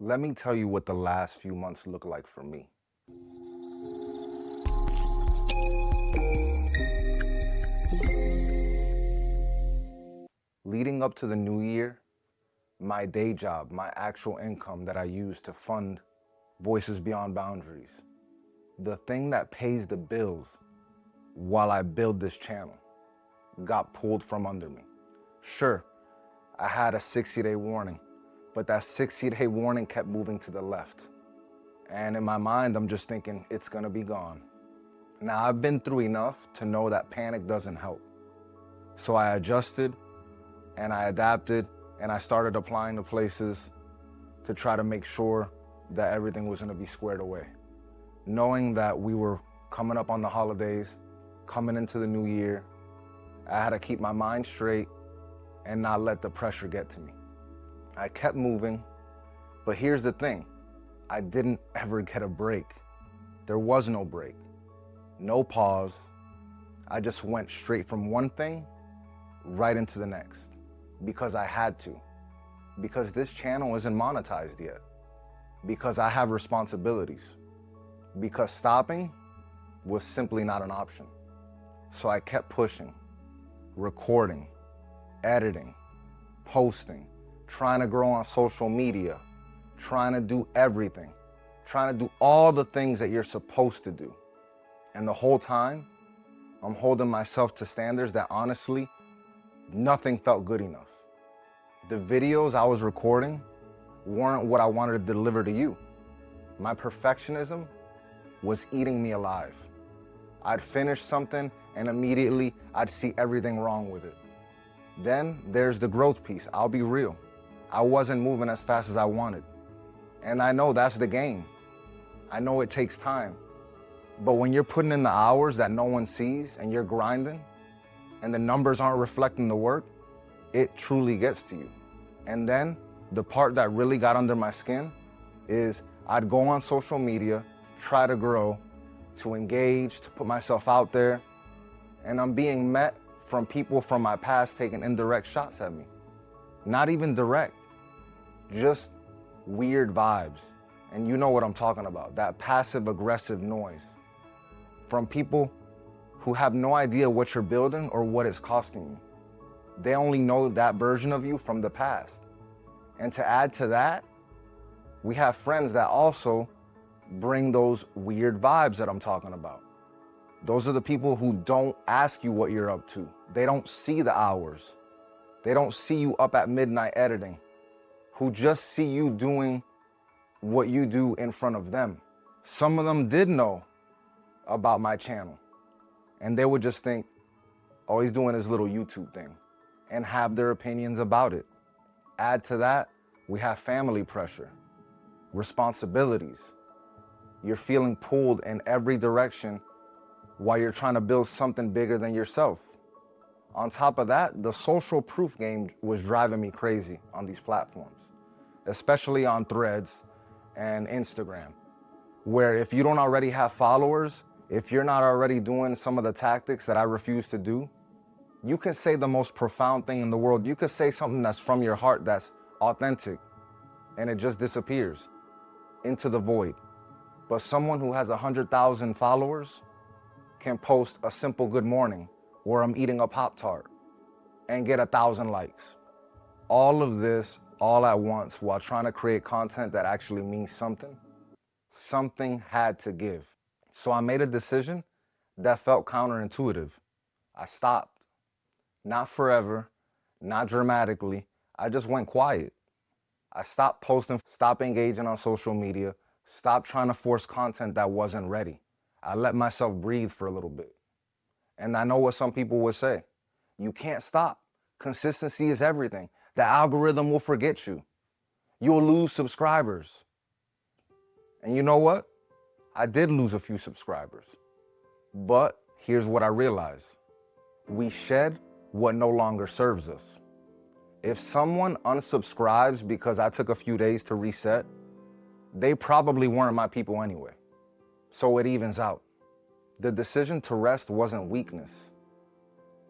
Let me tell you what the last few months look like for me. Leading up to the new year, my day job, my actual income that I use to fund Voices Beyond Boundaries, the thing that pays the bills while I build this channel, got pulled from under me. Sure, I had a 60-day warning, but that 60-day warning kept moving to the left. And in my mind, I'm just thinking, it's gonna be gone. Now, I've been through enough to know that panic doesn't help. So I adjusted and I adapted and I started applying to places to try to make sure that everything was gonna be squared away. Knowing that we were coming up on the holidays, coming into the new year, I had to keep my mind straight and not let the pressure get to me. I kept moving, but here's the thing. I didn't ever get a break. There was no break, no pause. I just went straight from one thing right into the next because I had to, because this channel isn't monetized yet, because I have responsibilities, because stopping was simply not an option. So I kept pushing, recording, editing, posting, trying to grow on social media, trying to do everything, trying to do all the things that you're supposed to do. And the whole time, I'm holding myself to standards that honestly, nothing felt good enough. The videos I was recording weren't what I wanted to deliver to you. My perfectionism was eating me alive. I'd finish something and immediately I'd see everything wrong with it. Then there's the growth piece. I'll be real. I wasn't moving as fast as I wanted. And I know that's the game. I know it takes time. But when you're putting in the hours that no one sees and you're grinding and the numbers aren't reflecting the work, it truly gets to you. And then the part that really got under my skin is I'd go on social media, try to grow, to engage, to put myself out there, and I'm being met from people from my past taking indirect shots at me. Not even direct, just weird vibes. And you know what I'm talking about, that passive aggressive noise from people who have no idea what you're building or what it's costing you. They only know that version of you from the past. And to add to that, we have friends that also bring those weird vibes that I'm talking about. Those are the people who don't ask you what you're up to. They don't see the hours. They don't see you up at midnight editing, who just see you doing what you do in front of them. Some of them did know about my channel, and they would just think, oh, he's doing his little YouTube thing, and have their opinions about it. Add to that, we have family pressure, responsibilities. You're feeling pulled in every direction while you're trying to build something bigger than yourself. On top of that, the social proof game was driving me crazy on these platforms, especially on Threads and Instagram, where if you don't already have followers, if you're not already doing some of the tactics that I refuse to do, you can say the most profound thing in the world. You could say something that's from your heart, that's authentic, and it just disappears into the void. But someone who has 100,000 followers can post a simple good morning where I'm eating a Pop-Tart and get 1,000 likes. All of this all at once while trying to create content that actually means something. Something had to give. So I made a decision that felt counterintuitive. I stopped. Not forever, not dramatically. I just went quiet. I stopped posting, stopped engaging on social media, stopped trying to force content that wasn't ready. I let myself breathe for a little bit. And I know what some people would say. You can't stop. Consistency is everything. The algorithm will forget you. You'll lose subscribers. And you know what? I did lose a few subscribers. But here's what I realized. We shed what no longer serves us. If someone unsubscribes because I took a few days to reset, they probably weren't my people anyway. So it evens out. The decision to rest wasn't weakness.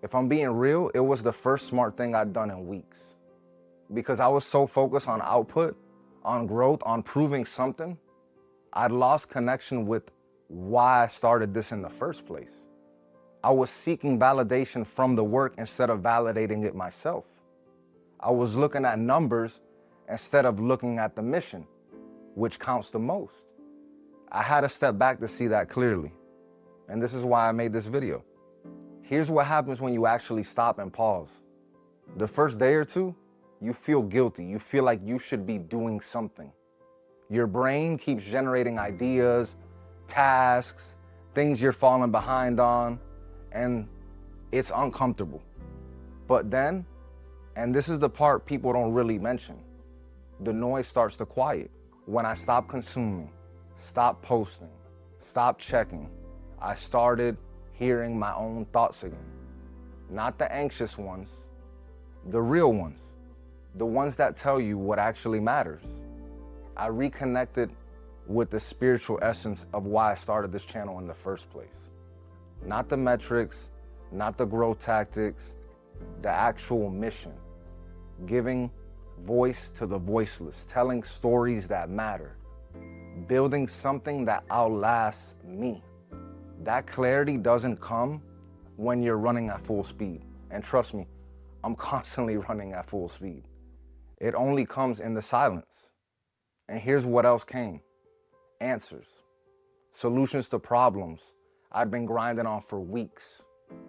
If I'm being real, it was the first smart thing I'd done in weeks. Because I was so focused on output, on growth, on proving something, I'd lost connection with why I started this in the first place. I was seeking validation from the work instead of validating it myself. I was looking at numbers instead of looking at the mission, which counts the most. I had to step back to see that clearly. And this is why I made this video. Here's what happens when you actually stop and pause. The first day or two, you feel guilty. You feel like you should be doing something. Your brain keeps generating ideas, tasks, things you're falling behind on, and it's uncomfortable. But then, and this is the part people don't really mention, the noise starts to quiet. When I stopped consuming, stopped posting, stopped checking, I started hearing my own thoughts again. Not the anxious ones, the real ones, the ones that tell you what actually matters. I reconnected with the spiritual essence of why I started this channel in the first place. Not the metrics, not the growth tactics, the actual mission. Giving voice to the voiceless, telling stories that matter, building something that outlasts me. That clarity doesn't come when you're running at full speed. And trust me, I'm constantly running at full speed. It only comes in the silence. And here's what else came. Answers. Solutions to problems I'd been grinding on for weeks.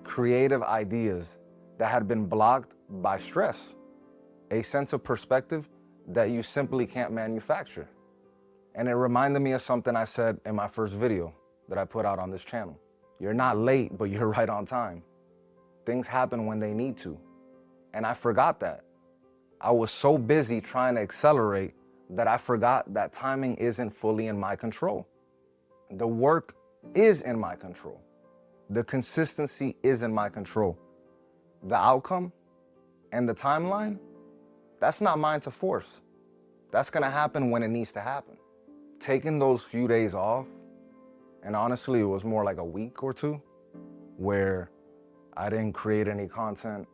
Creative ideas that had been blocked by stress. A sense of perspective that you simply can't manufacture. And it reminded me of something I said in my first video that I put out on this channel. You're not late, but you're right on time. Things happen when they need to. And I forgot that. I was so busy trying to accelerate that I forgot that timing isn't fully in my control. The work is in my control. The consistency is in my control. The outcome and the timeline, that's not mine to force. That's gonna happen when it needs to happen. Taking those few days off, and honestly, it was more like a week or two, where I didn't create any content.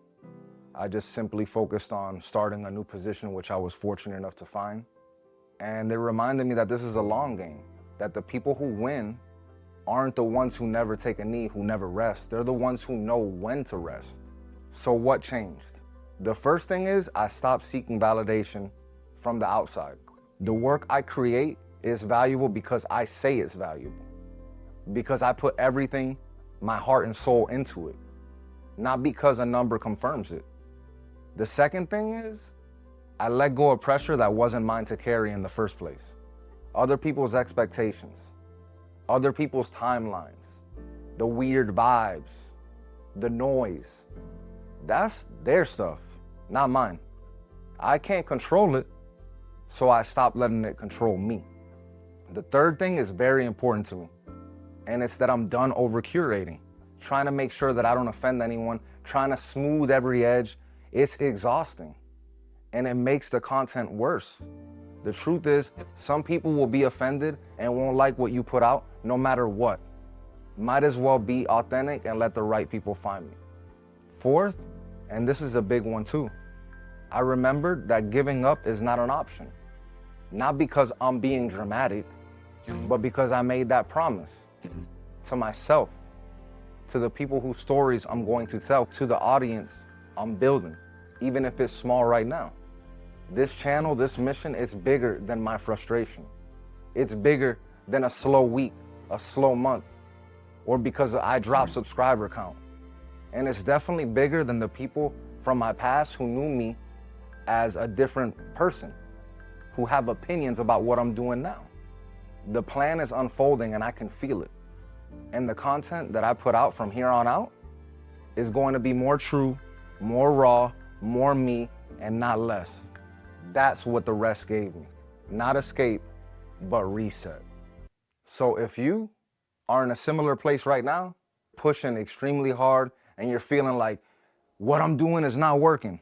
I just simply focused on starting a new position, which I was fortunate enough to find. And it reminded me that this is a long game, that the people who win aren't the ones who never take a knee, who never rest. They're the ones who know when to rest. So what changed? The first thing is I stopped seeking validation from the outside. The work I create is valuable because I say it's valuable. Because I put everything, my heart and soul into it. Not because a number confirms it. The second thing is I let go of pressure that wasn't mine to carry in the first place. Other people's expectations, other people's timelines, the weird vibes, the noise. That's their stuff, not mine. I can't control it, so I stopped letting it control me. The third thing is very important to me, and it's that I'm done over curating, trying to make sure that I don't offend anyone, trying to smooth every edge. It's exhausting, and it makes the content worse. The truth is, some people will be offended and won't like what you put out no matter what. Might as well be authentic and let the right people find me. Fourth, and this is a big one too, I remembered that giving up is not an option. Not because I'm being dramatic, but because I made that promise to myself, to the people whose stories I'm going to tell, to the audience I'm building, even if it's small right now. This channel, this mission is bigger than my frustration. It's bigger than a slow week, a slow month, or because I dropped subscriber count. And it's definitely bigger than the people from my past who knew me as a different person, who have opinions about what I'm doing now. The plan is unfolding and I can feel it. And the content that I put out from here on out is going to be more true, more raw, more me, and not less. That's what the rest gave me. Not escape, but reset. So if you are in a similar place right now, pushing extremely hard, and you're feeling like what I'm doing is not working,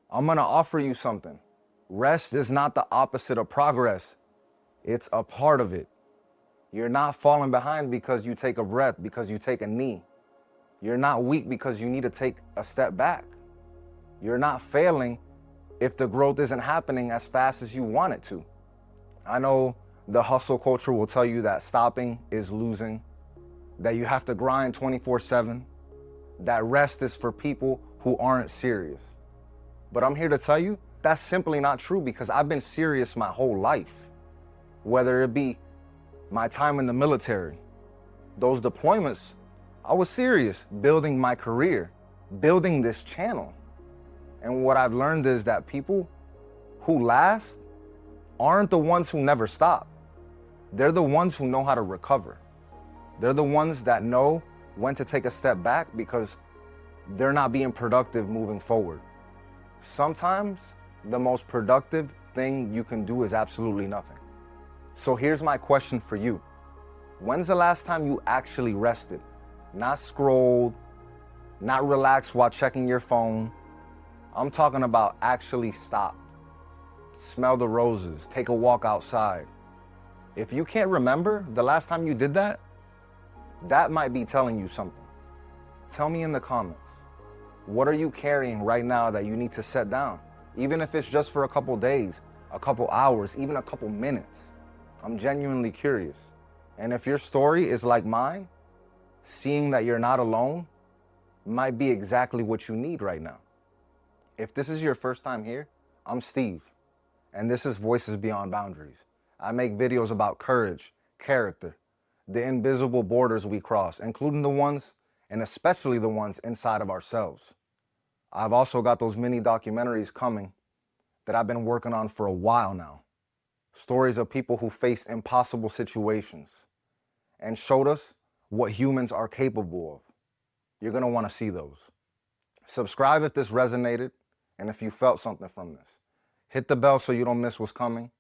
I'm gonna offer you something. Rest is not the opposite of progress. It's a part of it. You're not falling behind because you take a breath, because you take a knee. You're not weak because you need to take a step back. You're not failing if the growth isn't happening as fast as you want it to. I know the hustle culture will tell you that stopping is losing, that you have to grind 24/7, that rest is for people who aren't serious. But I'm here to tell you that's simply not true, because I've been serious my whole life. Whether it be my time in the military, those deployments, I was serious building my career, building this channel. And what I've learned is that people who last aren't the ones who never stop. They're the ones who know how to recover. They're the ones that know when to take a step back because they're not being productive moving forward. Sometimes the most productive thing you can do is absolutely nothing. So here's my question for you. When's the last time you actually rested? Not scrolled, not relaxed while checking your phone. I'm talking about actually stopped. Smell the roses, take a walk outside. If you can't remember the last time you did that, that might be telling you something. Tell me in the comments. What are you carrying right now that you need to set down? Even if it's just for a couple days, a couple hours, even a couple minutes. I'm genuinely curious. And if your story is like mine, seeing that you're not alone might be exactly what you need right now. If this is your first time here, I'm Steve, and this is Voices Beyond Boundaries. I make videos about courage, character, the invisible borders we cross, including the ones, and especially the ones inside of ourselves. I've also got those mini documentaries coming that I've been working on for a while now. Stories of people who faced impossible situations and showed us what humans are capable of. You're gonna wanna see those. Subscribe if this resonated and if you felt something from this. Hit the bell so you don't miss what's coming.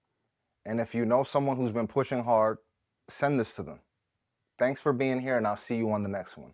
And if you know someone who's been pushing hard, send this to them. Thanks for being here, and I'll see you on the next one.